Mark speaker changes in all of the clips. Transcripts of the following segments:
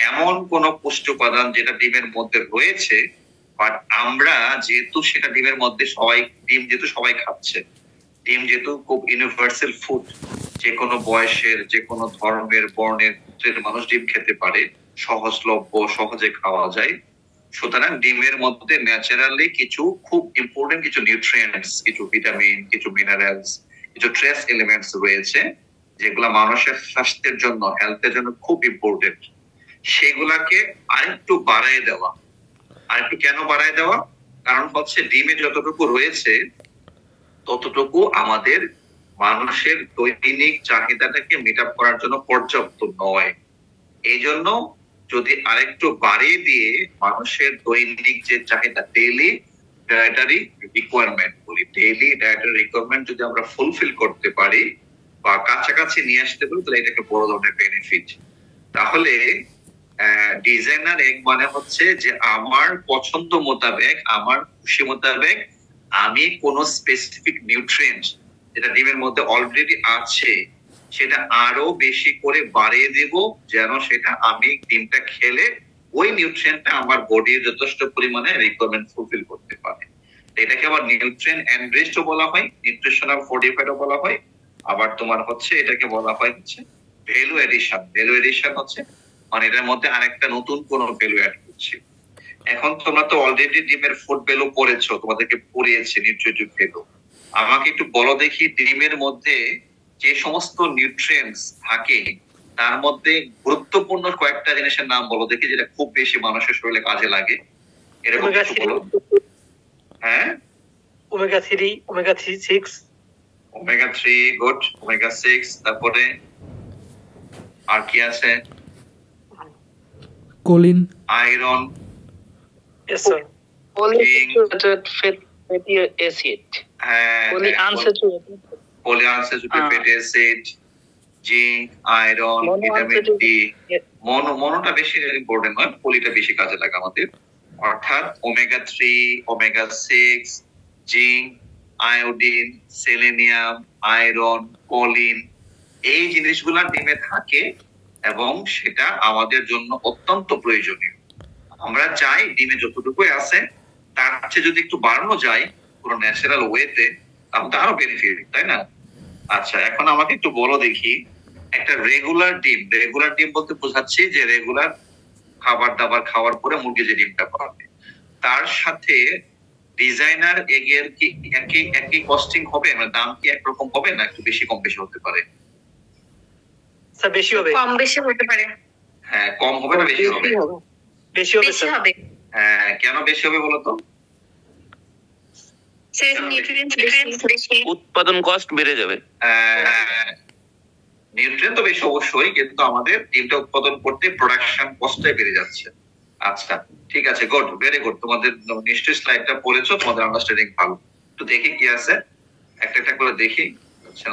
Speaker 1: এমন কোন পুষ্টি উপাদান যেটা ডিমের মধ্যে রয়েছে, বাট আমরা যেহেতু সেটা ডিমের মধ্যে ডিম যেহেতু সবাই খাচ্ছে, ডিম যেহেতু খুব ইউনিভার্সাল ফুড, যে কোনো বয়সের যে কোনো ধর্মের বর্ণের মানুষ ডিম খেতে পারে, সহজলভ্য, সহজে খাওয়া যায়। সুতরাং ডিমের মধ্যে ন্যাচারালি কিছু খুব ইম্পর্টেন্ট কিছু নিউট্রিয়েন্টস, কিছু ভিটামিন, কিছু মিনারেলস, কিছু ট্রেস এলিমেন্টস রয়েছে যেগুলা মানুষের স্বাস্থ্যের জন্য, হেলথের জন্য খুব ইম্পর্টেন্ট। সেগুলাকে আরেকটু বাড়ায় দেওয়া। আরেকটু কেন বাড়ায় দেওয়া? কারণ হচ্ছে ডিমে যতটুকু রয়েছে ততটুকু আমাদের মানুষের দৈনিক চাহিদাটাকে মিট আপ করার জন্য পর্যাপ্ত নয়। এই জন্য যদি আরেকটু বাড়িয়ে দিয়ে মানুষের দৈনিক যে চাহিদা, ডেইলি ডায়েটারি রিকোয়ারমেন্ট বলি, ডেইলি ডায়েটারি রিকোয়ারমেন্ট যদি আমরা ফুলফিল করতে পারি বা কাছাকাছি নিয়ে আসতে পারি, তাহলে এটাকে বড় ধরনের বেনিফিট। তাহলে ডিজাইনার এগ মানে হচ্ছে যে আমার পছন্দ মোতাবেক, আমার খুশি মোতাবেক আমি কোন স্পেসিফিক নিউট্রিয়েন্ট যেটা ডিমের মধ্যে অলরেডি আছে সেটা আরো বেশি করে বাড়িয়ে দেব, যেন সেটা আমি ডিমটা খেলে ওই নিউট্রিয়েন্টটা আমার বডির যথেষ্ট পরিমাণে রিকোয়ারমেন্ট ফুলফিল করতে পারে। এটাকে আবার নিউট্রিয়েন্ট এনরিচড বলা হয়, নিউট্রিশনাল ফোর্টিফাইড বলা হয়, আবার তোমার হচ্ছে এটাকে বলা হয় হচ্ছে ভ্যালু এডিশন। ভ্যালু এডিশন হচ্ছে মানে এটার মধ্যে আরেকটা নতুন কোন ভ্যালু অ্যাড করছি। এখন তোমরা তো অলরেডি ডিমের ফুড ভ্যালু পড়েছো, তোমাদেরকে পড়িয়েছে নিউট্রিটিভ ভ্যালু। আমাকে একটু বলো দেখি, ডিমের মধ্যে যে সমস্ত নিউট্রিয়েন্টস থাকে তার মধ্যে গুরুত্বপূর্ণ কয়েকটা জিনিসের নাম বলো দেখি, যেটা খুব বেশি মানুষের শরীরে কাজে লাগে, এরকম কিছু বলো। হ্যাঁ, omega 3, omega 6, omega 3, good, omega 6, তারপরে আর কি আছে?
Speaker 2: Choline,
Speaker 1: iron,
Speaker 3: yes sir, polyunsaturated fatty acid,
Speaker 1: polyunsaturated fatty acid, zinc, iron, vitamin D. মনোটা বেশি ইম্পর্টেন্ট নয়, পলিটা বেশি কাজে লাগে আমাদের। অর্থাৎ omega 3, omega 6, zinc, iodine, selenium, iron, choline, এই জিনিসগুলা ডিমে থাকে এবং সেটা আমাদের জন্য অত্যন্ত প্রয়োজনীয়। আমরা চাই ডিমে যতটুকু আছে তার চেয়ে যদি একটু বাড়ানো যায় পুরো ন্যাচারাল ওয়েতে, তাহলে আরো বেনিফিট, তাই না? আচ্ছা, এখন আমাকে একটু বলো দেখি, একটা রেগুলার ডিম বলতে বোঝাচ্ছি যে রেগুলার খাবার দাবার খাওয়ার পরে মুরগি যে ডিমটা পাবে, তার সাথে ডিজাইনার এগের কি একই কস্টিং হবে, মানে দাম কি একরকম হবে না একটু বেশি কম বেশি হতে পারে?
Speaker 3: স্যার বেশি হবে,
Speaker 4: কম বেশি হতে পারে।
Speaker 1: হ্যাঁ, কম হবে না বেশি হবে?
Speaker 3: বেশি হবে।
Speaker 1: হ্যাঁ, কেন বেশি হবে বলো তো?
Speaker 5: উৎপাদন কস্ট বেড়ে যাবে।
Speaker 1: নিউট্রিয়েন্ট তো বেশি অবশ্যই, কিন্তু আমাদের ডিমটা উৎপাদন করতে প্রোডাকশন কস্টটা বেড়ে যাচ্ছে। আচ্ছা, ঠিক আছে, গুড, ভেরি গুড। তোমাদের নিশ্চয়ই স্লাইডটা পড়েছো, তোমাদের আন্ডারস্ট্যান্ডিং ভালো। তো দেখি কি আছে, একটা একটা করে দেখি। আচ্ছা,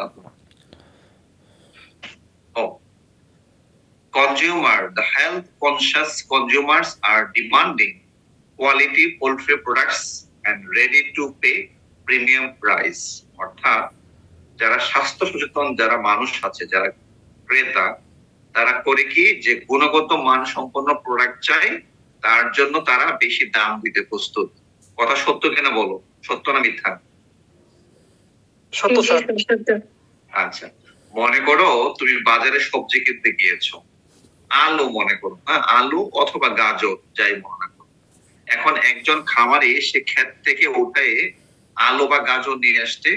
Speaker 1: consumer, the health conscious consumers are demanding quality poultry products and ready to pay premium price. অর্থাৎ যারা স্বাস্থ্য সচেতন যারা মানুষ আছে, যারা ক্রেতা, তারা করে কি যে গুণগত মান সম্পন্ন প্রোডাক্ট চাই, তার জন্য তারা বেশি দাম দিতে প্রস্তুত। কথা সত্য কিনা বলো, সত্য না মিথ্যা?
Speaker 3: সত্য স্যার।
Speaker 1: আচ্ছা, মনে করো তুমি বাজারে সবজি কিনতে গিয়েছো, আলু মনে করো, হ্যাঁ, আলু অথবা গাজর যাই মনে করো। এখন একজন খামারি সে ক্ষেত থেকে উঠে আলু বা গাজর নিয়ে আসছে,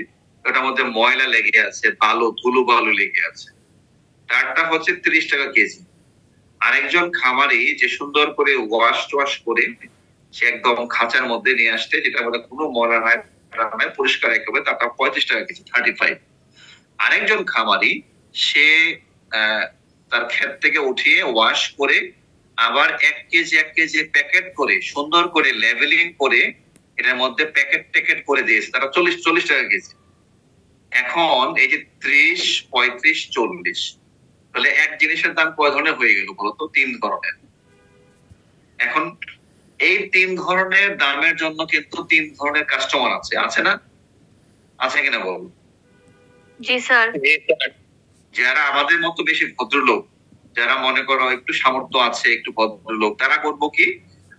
Speaker 1: ওটার মধ্যে ময়লা লেগে আছে, ধুলো বালু লেগে আছে, তারটা হচ্ছে 30 টাকা কেজি। আরেকজন খামারি যে সুন্দর করে ওয়াশ করে সে একদম খাঁচার মধ্যে নিয়ে আসছে, যেটার মধ্যে কোনো ময়লা নাই, পরিষ্কার একেবারে, তারটা 35 টাকা কেজি, 35। আরেকজন খামারি সে তার ক্ষেত থেকে উঠিয়ে ওয়াশ করে আবার 1 কেজি প্যাকেট করে সুন্দর করে লেবেলিং করে এটার মধ্যে প্যাকেট করে দিয়েছে, তারা 40 টাকা কেজি। এখন এই যে 30, 35, 40, তাহলে এক জিনিসের দাম কয় ধরনের হয়ে গেল বলতো? 3 ধরনের। এখন এই 3 ধরনের দামের জন্য কিন্তু 3 ধরনের কাস্টমার আছে না? আছে কিনা বল?
Speaker 4: জি স্যার।
Speaker 1: যারা আমাদের মতো বেশি ভদ্রলোক, যারা মনে করো একটু সামর্থ্য আছে, একটু ভদ্রলোক, তারা করবো কি,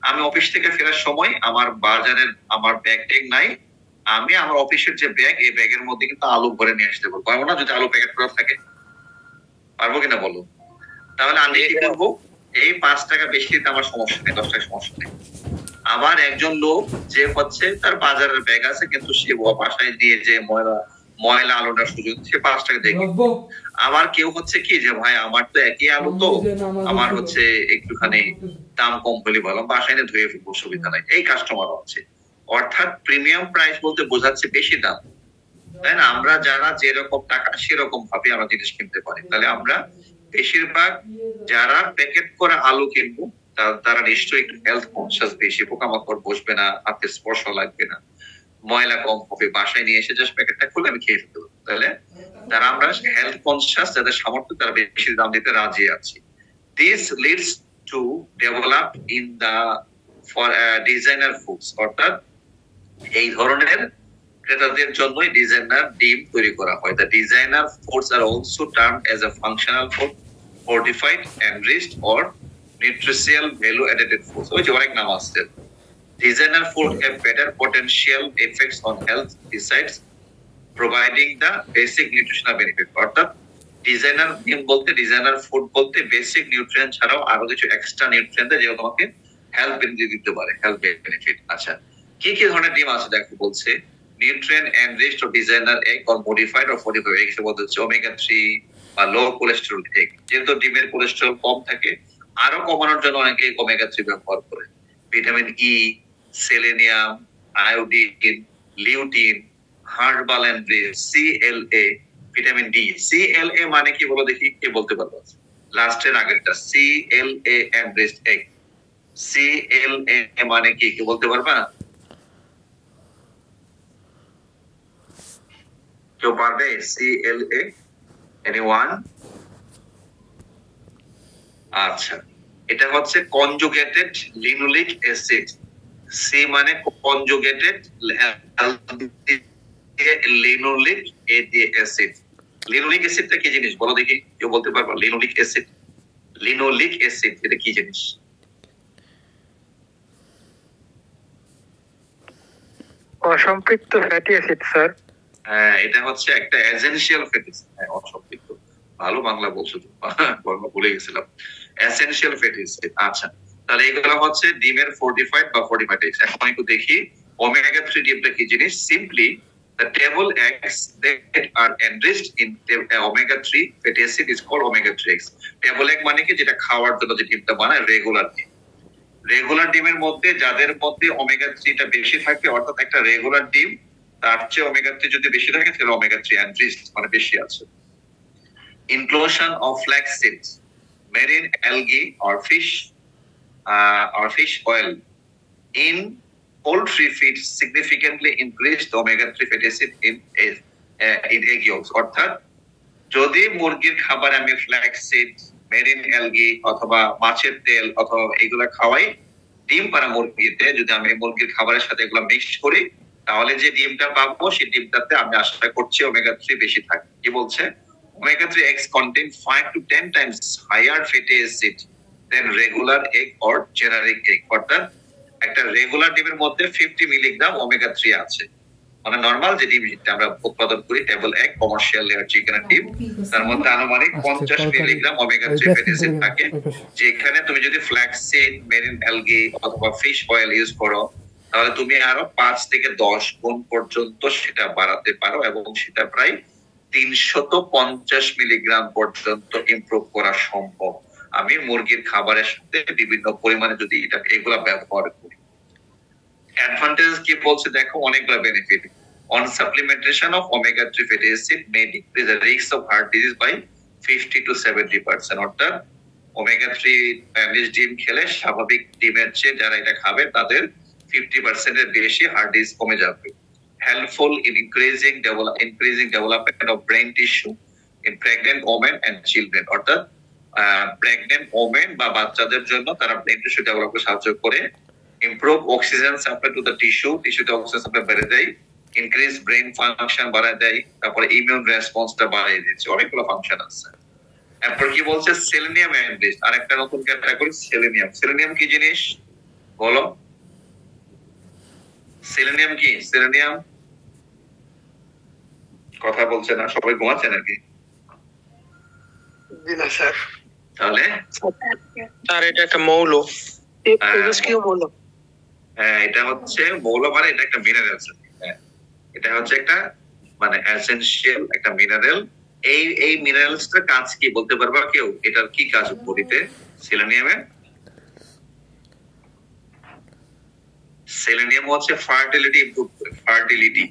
Speaker 1: আমি অফিস থেকে ফেরার সময় আমার বাজারের আমার ব্যাগ ট্যাগ নাই, আমি আমার অফিসের যে ব্যাগ, এই ব্যাগের মধ্যে কিন্তু আলু ভরে নিয়ে আসতে পারবো না, যদি আলু প্যাকেট করা থাকে? পারবো কিনা বলো? তাহলে আমি কি করবো, এই 5 টাকা বেশি দিতে আমার সমস্যা নেই, 10 টাকা সমস্যা নেই। আবার একজন লোক যে হচ্ছে তার বাজারের ব্যাগ আছে, কিন্তু সে বাসায় দিয়ে যে ময়লা আলুটার সুযোগ, সে 5 টাকা দেখবে। আবার কেউ হচ্ছে কি যে ভাই আমার তো একই আলু, তো আমার হচ্ছে একটুখানি দাম কম হলে বলো, বাসায় এনে ধুয়ে ফেলবো, সুবিধা নাই, এই কাস্টমার আছে। অর্থাৎ প্রিমিয়াম প্রাইস বলতে বোঝাচ্ছে বেশি দাম, তাই না? আমরা যারা যেরকম টাকা সেরকম ভাবে আমরা জিনিস কিনতে পারি। তাহলে আমরা বেশিরভাগ যারা প্যাকেট করা আলু কিনবো তারা নিশ্চয়ই একটু হেলথ কনসিয়াস বেশি, পোকামাকড় বসবে না, হাতে স্পর্শ লাগবে না, ময়লা কম হবে, বাসায় নিয়ে এসে জাস্ট প্যাকেটটা খুলে আমি খেয়ে ফেলতে পারবো। তাহলে তারা আমরা হেলথ কনসিয়াস, যাদের সামর্থ্য, তারা বেশি দাম দিতে রাজি আছি। This leads to develop in the for designer foods, অর্থাৎ এই ধরনের ক্রেতাদের জন্যই ডিজাইনার ডিম তৈরি করা হয়। The designer foods are also termed as a functional food, fortified, enriched or nutritional value added foods. ওই যে অনেক নাম আছে। Designer food have better potential effects on health besides providing the basic nutritional benefit. অর্থাৎ designer ডিম বলতে, designer food বলতে basic nutrient ছাড়াও আরো কিছু এক্সট্রা নিউট্রিয়েন্ট যেগুলো তোমাকে হেলথ বেনিফিট দিতে পারে, হেলথ বেনিফিট। আচ্ছা, কি কি ধরনের ডিম আছে দেখো, বলছে nutrient enriched or designer egg or modified or fortified egg, বলতে হচ্ছে ওমেগা 3 বা লো কোলেস্টেরল এগ। যেহেতু ডিমের কোলেস্টেরল কম থাকে, আরো কমানোর জন্য অনেকে ওমেগা 3 ব্যবহার করে। Vitamin E, selenium, iodine, lutein, herbal enrich, CLA, vitamin D. CLA মানে কি বলো দেখি, কে বলতে পারবো? লাস্টের আগেরটা CLA এনরিচ এগ। CLA মানে কি, কে বলতে পারবা? কেউ পারবে? CLA, anyone? আচ্ছা, এটা হচ্ছে কনজুগেটেড লিনোলিক অ্যাসিড। সি মানে কনজুগেটেড লিনোলিক অ্যাসিড। লিনোলিক অ্যাসিডটা কি জিনিস বলো দেখি, কেউ বলতে পারবা? লিনোলিক অ্যাসিড, লিনোলিক অ্যাসিড এটা কি জিনিস?
Speaker 3: অসম্পৃক্ত ফ্যাটি অ্যাসিড স্যার।
Speaker 1: হ্যাঁ, এটা হচ্ছে একটা এসেনশিয়াল ফ্যাটি অ্যাসিড। হ্যাঁ, অসম্পৃক্ত, ভালো বাংলা বলছো তো, বলে গেছিলাম, এসেনশিয়াল ফ্যাটি অ্যাসিড। আচ্ছা, তাহলে এগুলো হচ্ছে ডিমের ফোর্টিফাইড বা ফর্টিফাইড এগস। এখন একটু দেখি ওমেগা 3 ডিমটা কি জিনিস। Simply the table eggs that are enriched in omega 3 fatty acid is called omega 3 eggs. Table egg মানে কি, যেটা খাওয়ার জন্য যে ডিমটা বানায়, রেগুলার ডিম। রেগুলার ডিমের মধ্যে যাদের মধ্যে ওমেগা 3 টা বেশি থাকে, অর্থাৎ একটা রেগুলার ডিম তার চেয়ে ওমেগা 3 যদি বেশি থাকে, তাহলে ওমেগা 3 enriched মানে বেশি আছে। Inclusion of flax seeds, marine algae or fish oil in poultry feed significantly increase the omega 3 fatty acid in egg yolks. অর্থাৎ যদি মুরগির খাবারে আমি ফ্ল্যাক্স সিড, মেরিন অ্যালগি অথবা মাছের তেল অথবা এগুলা খাওয়াই ডিম পাড়া মুরগিতে, যদি আমি মুরগির খাবারের সাথে এগুলো মিক্স করি, তাহলে যে ডিমটা পাবো সেই ডিমটাতে আমি আশা করছি ওমেগা 3 বেশি থাকে। কি বলছে? omega 3 eggs contain 5 to 10 times higher fatty acid than regular egg or generic egg. অর্থাৎ একটা রেগুলার ডিমের মধ্যে 50 মিলিগ্রাম ওমেগা 3 আছে। মানে নরমাল যে ডিম আমরা উৎপাদন করি, টেবল এগ, কমার্শিয়াল লেয়ার চিকেনের ডিম, তার মধ্যে আনুমানিক 50 মিলিগ্রাম ওমেগা 3 ফ্যাটি অ্যাসিড থাকে। যেখানে তুমি যদি ফ্ল্যাক্স সিড, মেরিন অ্যালগি অথবা ফিশ অয়েল ইউজ করো, তাহলে তুমি আরো 5 থেকে 10 গুণ পর্যন্ত সেটা বাড়াতে পারো, এবং সেটা প্রায় 350 মিলিগ্রাম পর্যন্ত ইমপ্রুভ করা সম্ভব আমি মুরগির খাবারের সাথে বিভিন্ন পরিমাণে যদি এগুলা ব্যবহার করি। অ্যাডভান্টেজ কি বলছে দেখো, অনেকগুলো benefit. On supplementation of omega 3 fatty acid may decrease the risk of heart disease by 50 to 70%। অর্থাৎ ওমেগা 3 রিচ ডিম খেলে স্বাভাবিক ডিমের চেয়ে যারা এটা খাবে তাদের 50% এর বেশি হার্ট ডিজিজ কমে যাবে। Helpful in increasing development of brain tissue in pregnant women and children। অর্থাৎ প্রেগন্যান্ট ওমেন বা বাচ্চাদের জন্য তারা ব্রেন টিস্যু ডেভেলপে সাহায্য করে। Improve oxygen supply to the টিস্যুতে অক্সিজেন সাপ্লাই বেড়ে দেয়। ইনক্রিজ ব্রেন ফাংশন বাড়ায় দেয়। তারপরে ইমিউন রেসপন্সটা বাড়িয়ে দিচ্ছে। অনেকগুলো ফাংশন আছে। এরপর কি বলছে সেলেনিয়াম এনরিচড, আর একটা নতুন ক্যাটাগরি সেলেনিয়াম। সেলেনিয়াম কি জিনিস বলো? সেলেনিয়াম কি? সেলেনিয়াম কথা বলছে না, সবাই ঘুমাচ্ছে নাকি?
Speaker 3: জি না স্যার।
Speaker 1: তাহলে
Speaker 3: স্যার এটা একটা মৌল। তেজস্ক্রিয় মৌল।
Speaker 1: হ্যাঁ, এটা হচ্ছে মৌল, মানে এটা একটা মিনারেল। হ্যাঁ, এটা হচ্ছে একটা মানে এসেনশিয়াল একটা মিনারেল। এই মিনারেলসটার কাজ কি বলতে পারবা কেউ? এটার কি কাজ বডিতে সেলেনিয়ামের? সেলেনিয়াম হচ্ছে ফার্টিলিটি ইমপ্রুভ করে, ফার্টিলিটি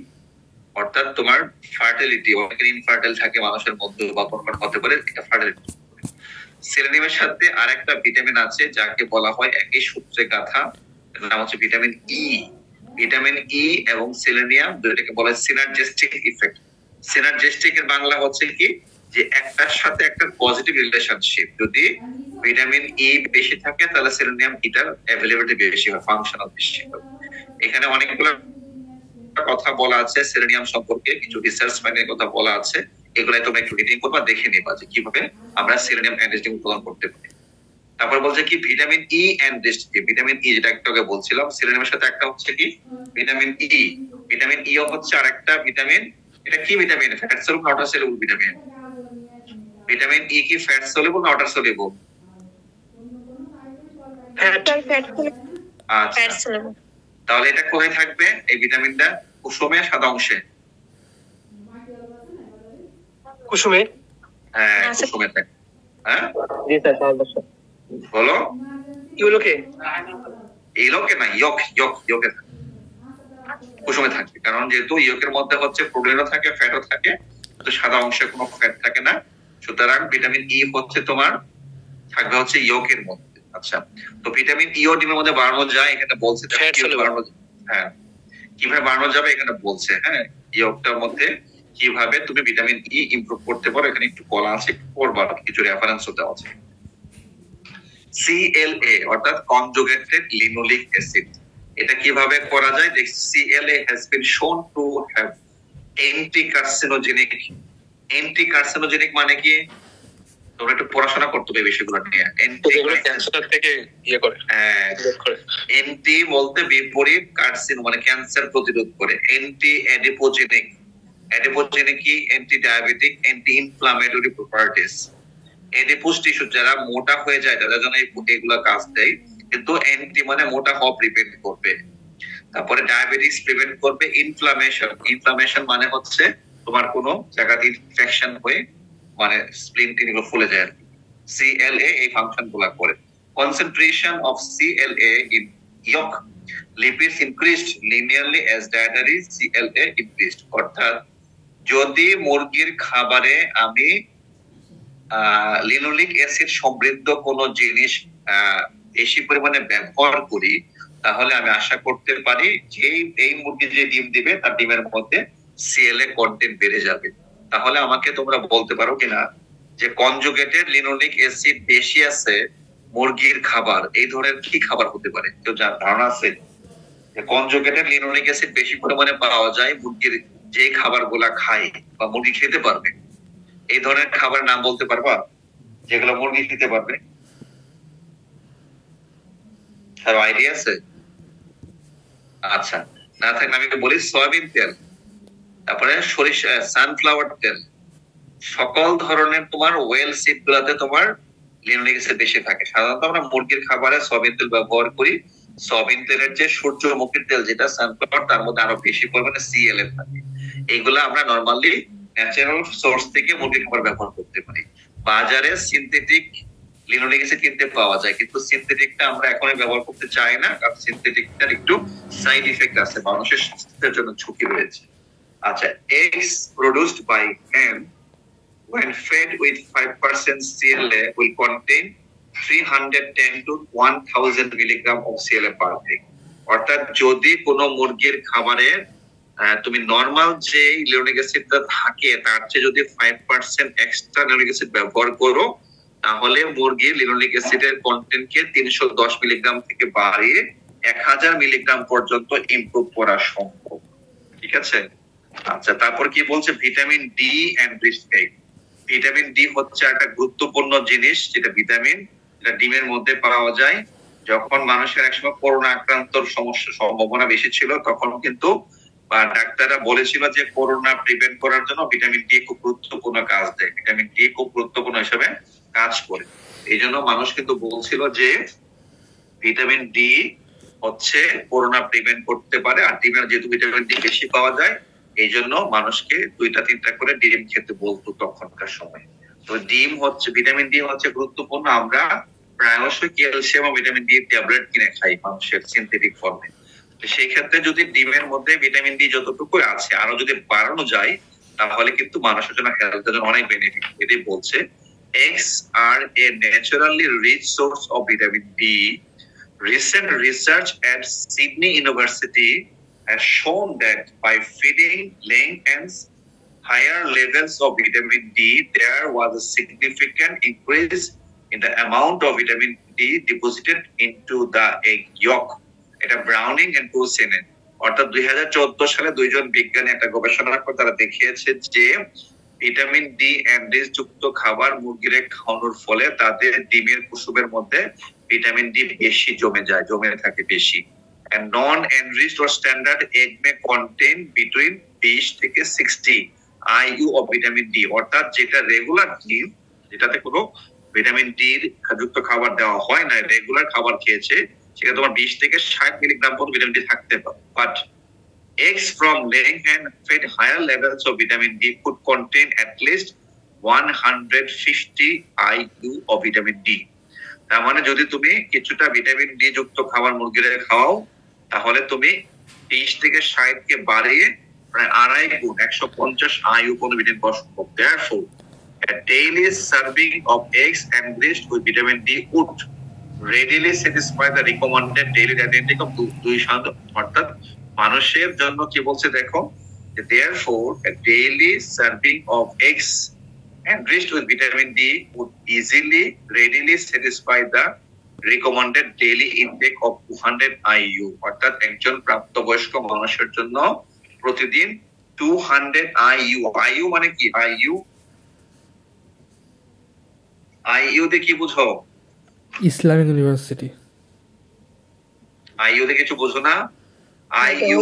Speaker 1: অর্থাৎ তোমার ফার্টিলিটি, অনেকের ইনফার্টাইল থাকে মানুষের মধ্যে বা কোন হতে পারে, এটা ফার্টিলিটি। সেলেনিয়ামের সাথে আরেকটা ভিটামিন আছে যাকে বলা হয় একই সূত্রে গাঁথা, নাম হচ্ছে ভিটামিন ই। ভিটামিন ই এবং সেলেনিয়াম দুইটাকে বলা হয় সিনার্জিস্টিক ইফেক্ট। সিনার্জিস্টিক এর বাংলা হচ্ছে কি, যে একটার সাথে একটা পজিটিভ রিলেশনশিপ। যদি ভিটামিন ই বেশি থাকে তাহলে সেলেনিয়াম ইটার অ্যাভেলেবিলিটি বেশি হয়, ফাংশনাল বেশি হয়। এখানে অনেকগুলো কথা বলা আছে সেলেনিয়াম সম্পর্কে, কিছু রিসার্চ ফাইন্ডের কথা বলা আছে, এগুলাই তোমরা একটু রিডিং করবা, দেখে নিবা যে কিভাবে আমরা সেলেনিয়াম এনরিচড উৎপাদন করতে পারি। তারপর বলছে কি vitamin E enriched, vitamin E যেটা একটু আগে বলছিলাম, সেলেনিয়ামের সাথে একটা হচ্ছে কি ভিটামিন ই। ভিটামিন ই হচ্ছে আরেকটা ভিটামিন। এটা কি ভিটামিন? ফ্যাট সলিউবল না water soluble vitamin? Vitamin E কি ফ্যাট সলিউবল না ওয়াটার সলিউবল? আচ্ছা, তাহলে এটা কোথায় থাকবে এই ভিটামিনটা? কুসুমে, সাদা অংশে?
Speaker 3: কুসুমে।
Speaker 1: হ্যাঁ, কুসুমে থাকে। হ্যাঁ
Speaker 3: জি স্যার,
Speaker 1: বলো।
Speaker 3: ইউলোকে।
Speaker 1: এই লোকে না, ইয়ক ইয়ক ইয়কে থাকে, কুসুমে থাকবে। কারণ যেহেতু ইয়কের মধ্যে হচ্ছে প্রোটিনও থাকে, ফ্যাটও থাকে, তো সাদা অংশে কোনো ফ্যাট থাকে না, সুতরাং ভিটামিন ই হচ্ছে তোমার থাকবে হচ্ছে ইয়কের মধ্যে। আচ্ছা, তো ভিটামিন ইও ডিমের মধ্যে বাড়ানো যায়, এখানে বলছে বাড়ানো। হ্যাঁ, কিভাবে বাড়ানো যাবে এখানে বলছে। হ্যাঁ, ইয়কটার মধ্যে কিভাবে তুমি ভিটামিন ই ইমপ্রুভ করতে পারো এখানে একটু বলা আছে, পড়বা, কিছু রেফারেন্সও দেওয়া আছে। CLA অর্থাৎ কনজুগেটেড লিনোলিক অ্যাসিড, এটা কিভাবে করা যায়? CLA has been shown to have anti-carcinogenic। anti-carcinogenic মানে কি? তোমরা একটু পড়াশোনা করতে হবে বিষয়গুলো নিয়ে।
Speaker 3: ক্যান্সার থেকে ইয়ে করে।
Speaker 1: অ্যান্টি বলতে বিপরীত, কার্সিনো মানে ক্যান্সার প্রতিরোধ করে। অ্যান্টি অ্যাডিপোজেনিক, অ্যাডিপোজেনিক কি? Anti diabetic, anti inflammatory properties. Adipose tissue যারা মোটা হয়ে যায় তাদের জন্য এগুলো কাজ দেয়, কিন্তু অ্যান্টি মানে মোটা হওয়া প্রিভেন্ট করবে। তারপরে ডায়াবেটিস প্রিভেন্ট করবে। ইনফ্লামেশন, ইনফ্লামেশন মানে হচ্ছে তোমার কোনো জায়গাতে ইনফেকশন হয়ে মানে স্প্লিন টিনগুলো ফুলে যায় আর কি। CLA এই ফাংশন গুলা করে। Concentration of CLA in yolk lipids increased linearly as dietary CLA increased. অর্থাৎ যদি মুরগির খাবারে আমি লিনোলিক অ্যাসিড সমৃদ্ধ কোন জিনিস বেশি পরিমাণে ব্যবহার করি, তাহলে আমি আশা করতে পারি যে এই মুরগি যে ডিম দিবে তার ডিমের মধ্যে CLA কন্টেন্ট বেড়ে যাবে। তাহলে আমাকে তোমরা বলতে পারো কিনা যে কনজুগেটেড লিনোলিক অ্যাসিড বেশি আছে মুরগির খাবার, এই ধরনের কি খাবার হতে পারে? কেউ ধারণা আছে? যে কনজুগেটেড লিনোলিক অ্যাসিড বেশি পরিমাণে পাওয়া যায় মুরগির যে খাবারগুলা খায় বা মুরগি খেতে পারবে, এই ধরনের খাবার নাম বলতে পারবা যেগুলো মুরগি খেতে পারবে? আর আইডিয়া আছে? আচ্ছা, না থাকলে আমি বলি সয়াবিন তেল, তারপরে সরিষা, সানফ্লাওয়ার তেল, সকল ধরনের তোমার ওয়েল সিড গুলাতে তোমার লিনোলিক অ্যাসিড বেশি থাকে। সাধারণত আমরা মুরগির খাবারে সয়াবিন তেল ব্যবহার করি। সয়াবিন তেলের যে সূর্যমুখীর তেল যেটা সানফ্লাওয়ার, তার মধ্যে আরো বেশি পরিমাণে CLA থাকে। এইগুলা আমরা নরমালি ন্যাচারাল সোর্স থেকে মুরগির খাবার ব্যবহার করতে পারি। বাজারে সিনথেটিক লিনোলিক অ্যাসিড কিনতে পাওয়া যায়, কিন্তু সিনথেটিকটা আমরা এখনই ব্যবহার করতে চাই না, কারণ সিনথেটিকটার একটু সাইড ইফেক্ট আছে, মানুষের স্বাস্থ্যের জন্য ঝুঁকি রয়েছে। আচ্ছা, eggs produced by hen when fed with 5% CLA will contain 310 to 1000 milligram of CLA per egg। অর্থাৎ যদি কোনো মুরগির খাবারে তুমি নরমাল যে লিনোলিক অ্যাসিডটা থাকে তার চেয়ে যদি 5% এক্সট্রা লিনোলিক অ্যাসিড ব্যবহার করো, তাহলে মুরগির লিনোলিক অ্যাসিডের কন্টেন্টকে 310 মিলিগ্রাম থেকে বাড়িয়ে 1000 মিলিগ্রাম পর্যন্ত ইমপ্রুভ করা সম্ভব। ঠিক আছে? আচ্ছা, তারপর কি বলছে? Vitamin D enriched egg. Vitamin D হচ্ছে একটা গুরুত্বপূর্ণ জিনিস, যেটা ভিটামিন, যেটা ডিমের মধ্যে পাওয়া যায়। যখন মানুষের একসময় করোনা আক্রান্তর সম্ভাবনা বেশি ছিল, তখন কিন্তু ডাক্তাররা বলেছিল যে করোনা প্রিভেন্ট করার জন্য ভিটামিন ডি খুব গুরুত্বপূর্ণ কাজ দেয়, ভিটামিন ডি খুব গুরুত্বপূর্ণ হিসেবে কাজ করে। এই জন্য মানুষ কিন্তু বলছিল যে ভিটামিন ডি হচ্ছে করোনা প্রিভেন্ট করতে পারে। আর ডিমের যেহেতু ভিটামিন ডি বেশি পাওয়া যায়, এই জন্য মানুষকে 2-3টা করে ডিম খেতে বলতো তখনকার সময়। তো ডিম হচ্ছে, ভিটামিন ডি হচ্ছে গুরুত্বপূর্ণ। আমরা প্রায়শই ক্যালসিয়াম ও ভিটামিন ডি ট্যাবলেট কিনে খাই মানুষের সিনথেটিক ফর্মে। সেই ক্ষেত্রে যদি ডিমের মধ্যে ভিটামিন ডি যতটুকু আছে আরো যদি বাড়ানো যায়, তাহলে কিন্তু মানুষের জন্য, হেলথের জন্য অনেক বেনিফিট। এটাই বলছে eggs are a naturally rich source of vitamin D. Recent research at Sydney University has shown that by feeding laying hens higher levels of vitamin D, there was a significant increase in the amount of vitamin D deposited into the egg yolk. এটা Browning and কোসেনেন, অর্থাৎ 2014 সালে দুইজন বিজ্ঞানী একটা গবেষণার পর তারা দেখিয়েছে যে ভিটামিন ডি এনরিচ যুক্ত খাবার মুরগিরে খাওয়ানোর ফলে তাদের ডিমের কুসুমের মধ্যে ভিটামিন ডি বেশি জমে থাকে বেশি। and non enriched or standard egg may contain between 20 থেকে 60 IU of vitamin D, অর্থাৎ যেটা রেগুলার ডিম, যেটাতে কোনো ভিটামিন ডি যুক্ত খাবার দেওয়া হয় না, রেগুলার খাবার খেয়েছে, সেটা তোমার 20 থেকে 60 মিলিগ্রাম পর্যন্ত ভিটামিন ডি থাকতে পারে। But eggs from laying hen fed higher levels of vitamin D could contain at least 150 IU of vitamin D. তার মানে যদি তুমি কিছুটা ভিটামিন ডি যুক্ত খাবার মুরগিরে খাওয়াও, তাহলে তুমি 20 থেকে 60 কে বাড়িয়ে প্রায় 2.5 গুণ 150 IU পর্যন্ত ভিটামিন পাওয়া সম্ভব। Therefore, a daily serving of eggs enriched with vitamin D would readily satisfy the recommended daily intake of 200, অর্থাৎ মানুষের জন্য কি বলছে দেখো, therefore a daily serving of eggs enriched with vitamin D would readily satisfy the recommended daily intake of 200 IU, অর্থাৎ একজন প্রাপ্তবয়স্ক মানুষের জন্য প্রতিদিন 200 IU। IU মানে কি? IU তে কি বুঝো?
Speaker 2: Islamic university.
Speaker 1: IU তে কিছু বুঝো না? IU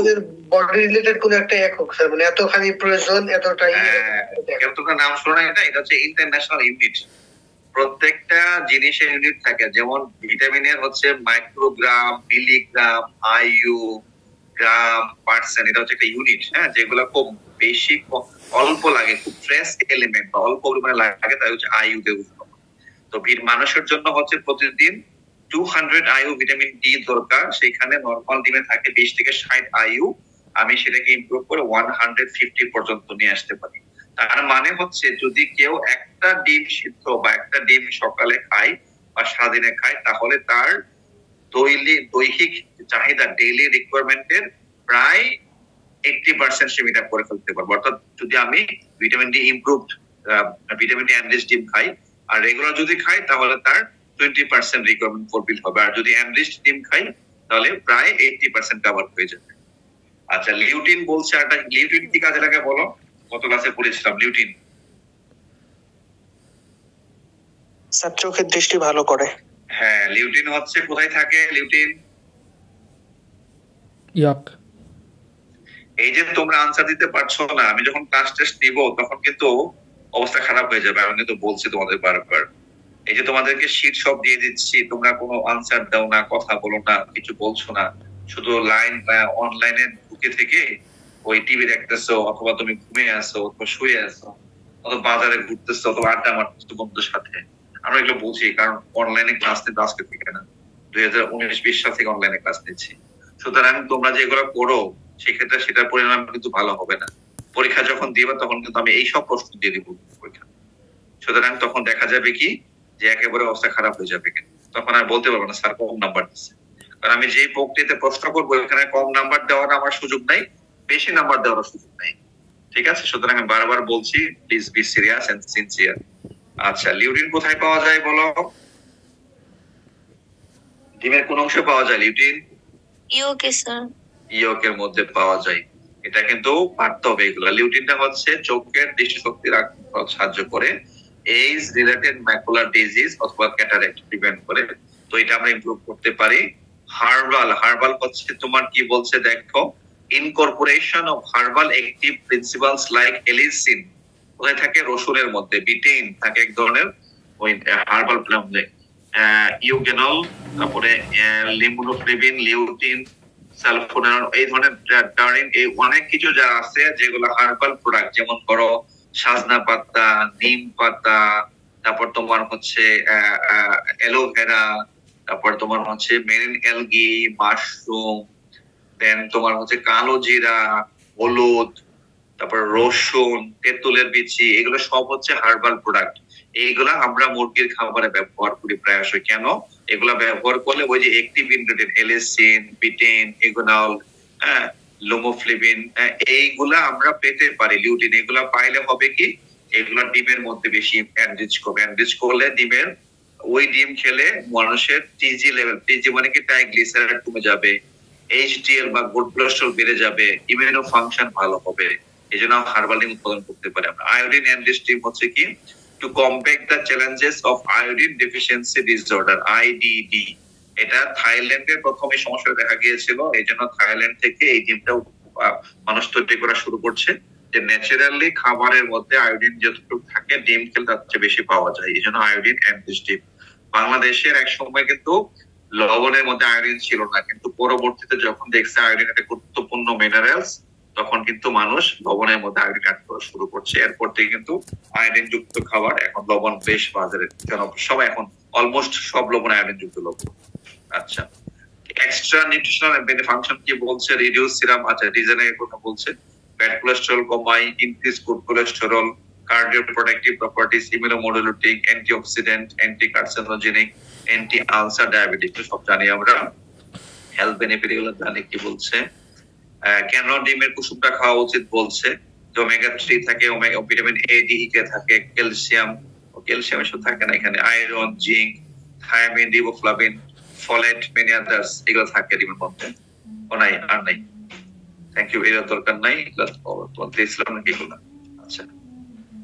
Speaker 3: বডি রিলেটেড কোন একটা একক স্যার, মানে এতখানি প্রয়োজন, এতটাই
Speaker 1: এতটা নাম শোনো না, এটা হচ্ছে ইন্টারন্যাশনাল ইউনিট। প্রত্যেকটা জিনিসের ইউনিট থাকে, যেমন ভিটামিনের হচ্ছে মাইক্রোগ্রাম, মিলিগ্রাম, IU, গ্রাম, পার্সেন্ট, এটা হচ্ছে একটা ইউনিট। হ্যাঁ, যেগুলো খুব বেশি অল্প লাগে, খুব ফ্রেশ এলিমেন্ট বা অল্প পরিমাণে লাগে, তাই হচ্ছে IU তে বুঝতে হবে। তো মানুষের জন্য হচ্ছে প্রতিদিন 200 IU ভিটামিন ডি দরকার। সেখানে নরমাল ডিমে থাকে 20 থেকে 60 IU। আমি সেটাকে ইমপ্রুভ করে 150 পর্যন্ত নিয়ে আসতে পারি। তার মানে হচ্ছে যদি কেউ একটা ডিম সিদ্ধ বা একটা ডিম সকালে খায় বা সারাদিনে খায়, তাহলে তার দৈহিক চাহিদা, ডেইলি রিকোয়ারমেন্টের প্রায় 80% সে মিট আপ করে ফেলতে পারবো। অর্থাৎ যদি আমি vitamin D improved, vitamin D enrich ডিম খাই আর রেগুলার যদি খাই, তাহলে তার 20% রিকোয়ারমেন্ট ফুলফিল হবে। আর যদি এনরিচড ডিম খাই, তাহলে প্রায় 80% কভার হয়ে যাবে। আচ্ছা, লিউটিন বলছে, একটা লিউটিন কি কাজে লাগে বলো? কত ক্লাসে পড়েছিলাম লিউটিন?
Speaker 3: স্যার চোখের দৃষ্টি ভালো করে।
Speaker 1: হ্যাঁ, লিউটিন হচ্ছে কোথায় থাকে? লিউটিন
Speaker 2: ইয়ক।
Speaker 1: এই যে তোমরা আনসার দিতে পারছো না, আমি যখন ক্লাস টেস্ট নিব তখন কিন্তু অবস্থা খারাপ হয়ে যাবে। আমি কিন্তু বলছি তোমাদের বারবার, এই যে তোমাদেরকে শীট সব দিয়ে দিচ্ছি, তোমরা কোনো আনসার দাও না, কথা বলো না, কিছু বলছো না, শুধু লাইন অনলাইনে ঢুকে থেকে ওই টিভি দেখতেছো, অথবা তুমি ঘুমিয়ে আসো, অথবা শুয়ে আসো, অথবা বাজারে ঘুরতেছো, অথবা আড্ডা মারতেছো বন্ধুদের সাথে। আমরা এগুলো বুঝি, কারণ অনলাইনে ক্লাস নিতে আজকে থেকে না, 2019-20 সাল থেকে অনলাইনে ক্লাস নিচ্ছি। সুতরাং তোমরা যেগুলো করো সেক্ষেত্রে সেটার পরিণাম কিন্তু ভালো হবে না। পরীক্ষা যখন দিবা তখন কিন্তু আমি এইসব প্রশ্ন দিয়ে দিব পরীক্ষা। সুতরাং তখন দেখা যাবে কি যে একেবারে অবস্থা খারাপ হয়ে যাবে, তখন আর বলতে পারবো না স্যার কম নাম্বার দিচ্ছে। কারণ আমি যে প্রক্রিয়াতে প্রশ্ন করবো এখানে কম নাম্বার দেওয়ার আমার সুযোগ নাই, বেশি নাম্বার দেওয়ার সুযোগ নাই। ঠিক আছে? সুতরাং আমি বারবার বলছি, please be serious and sincere. আচ্ছা, লিউটিন কোথায় পাওয়া যায় বলো? ডিমের কোন অংশে পাওয়া যায় লিউটিন?
Speaker 4: ইয়োকে স্যার।
Speaker 1: ইয়োকের মধ্যে পাওয়া যায়। এটা কিন্তু পারতে হবে এগুলো। লিউটিনটা হচ্ছে চোখের দৃষ্টিশক্তি রাখতে সাহায্য করে। এজ রিলেটেড ম্যাকুলার ডিজিজ অথবা ক্যাটারাক্ট প্রিভেন্ট করে। তো এটা আমরা ইমপ্রুভ করতে পারি। হার্বাল হচ্ছে তোমার কি বলছে দেখো, incorporation of herbal active principles like Alice in কোথায় থাকে, রসুনের মধ্যে, বিটেইন থাকে এক ধরনের ওই হার্বাল প্লান্টে, ইউগেনল, তারপরে লিমোনোফ্লেভিন, লিউটিন, সালফোনার, এই ধরনের টারিন, এই অনেক কিছু যা আছে যেগুলো হার্বাল প্রোডাক্ট, যেমন ধরো সাজনা পাতা, নিম পাতা, তারপর তোমার হচ্ছে অ্যালোভেরা, তারপর তোমার হচ্ছে মেরিন অ্যালগি, মাশরুম, দেন তোমার হচ্ছে কালো জিরা, হলুদ, তারপর রসুন, তেঁতুলের বিচি, এগুলো সব হচ্ছে হার্বাল প্রোডাক্ট। এইগুলা আমরা মুরগির খাবারে ব্যবহার করি প্রায়শই। কেন? এগুলা ব্যবহার করলে ওই যে অ্যাক্টিভ ইনগ্রেডিয়েন্ট এলিসিন, বিটেন, ইগোনল, লোমোফ্লেভিন, এইগুলা আমরা পেতে পারি, লিউটিন, এগুলা পাইলে হবে কি, এগুলা ডিমের মধ্যে বেশি এনরিচ করবে। এনরিচ করলে ডিমের, ওই ডিম খেলে মানুষের টিজি লেভেল, টিজি মানে কি ট্রাইগ্লিসারাইড কমে যাবে, এইচডিএল বা গুড কোলেস্টেরল বেড়ে যাবে, ইমিউনো ফাংশন ভালো হবে। এই জন্য হার্বাল ডিম উৎপাদন করতে পারি আমরা। আয়োডিন এনরিচ ডিম হচ্ছে কি, two combat the challenges of iodine deficiency disorder, IDD. এটা থাইল্যান্ডে প্রথমে সমস্যা দেখা গিয়েছিল, এই জন্য থাইল্যান্ড থেকে এই ডিমটা মানুষ তৈরি করা শুরু করছে, যে ন্যাচারালি খাবারের মধ্যে আয়োডিন যতটুকু থাকে ডিম খেলে তার চেয়ে বেশি পাওয়া যায়, এই জন্য আয়োডিন এনরিচ ডিম। বাংলাদেশের এক সময় কিন্তু লবণের মধ্যে আয়োডিন ছিল না, কিন্তু পরবর্তীতে যখন দেখছে আয়োডিন একটা গুরুত্বপূর্ণ মিনারেলস, তখন কিন্তু মানুষ লবণের মধ্যে আয়োডিন অ্যাড করা শুরু করছে। এরপর থেকে কিন্তু আয়োডিন যুক্ত খাবার, এখন লবণ বেশ বাজারে সব, এখন অলমোস্ট সব লবণ আয়োডিন যুক্ত লবণ। আচ্ছা, এক্সট্রা নিউট্রিশনাল ফাংশন কি বলছে, রিডিউস সিরাম, আচ্ছা ডিজাইনের কথা বলছে, ব্যাড কোলেস্টেরল কমাই, increase good cholesterol, cardio protective properties, immunomodulating, antioxidant, anti carcinogenic, anti ulcer, diabetic, সব জানি আমরা। হেলথ বেনিফিট গুলো জানি কি বলছে। কেন ডিমের কুসুমটা খাওয়া উচিত বলছে, যে ওমেগা 3 থাকে, ওমেগা ভিটামিন এ, ডি, কে থাকে, ক্যালসিয়াম, ক্যালসিয়াম এসব থাকে না এখানে, iron, zinc, thymine, riboflavin, folate, many others, এগুলো থাকে ডিমের মধ্যে। ও নাই, আর নাই, থ্যাংক ইউ, এর দরকার নাই, দিয়েছিলাম নাকি এগুলো। আচ্ছা,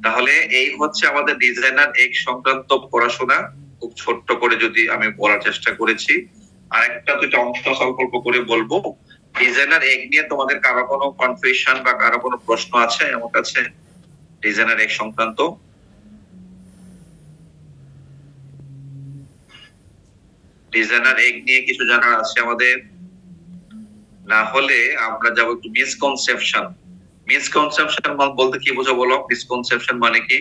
Speaker 1: তাহলে এই হচ্ছে আমাদের ডিজাইনার এক সংক্রান্ত পড়াশোনা, খুব ছোট্ট করে যদি আমি বলার চেষ্টা করেছি। আর একটা দুইটা অংশ সংকল্প করে বলবো। ডিজাইনার এক নিয়ে তোমাদের কারো কোনো কনফিউশন বা কারো কোনো প্রশ্ন আছে আমার কাছে ডিজাইনার এক সংক্রান্ত? ডিজাইনার এক নিয়ে কিছু জানার আছে আমাদের? না হলে আমরা যাবো একটু মিসকনসেপশন। মিসকনসেপশন বলতে কি বুঝো বলো? মিসকনসেপশন মানে কি?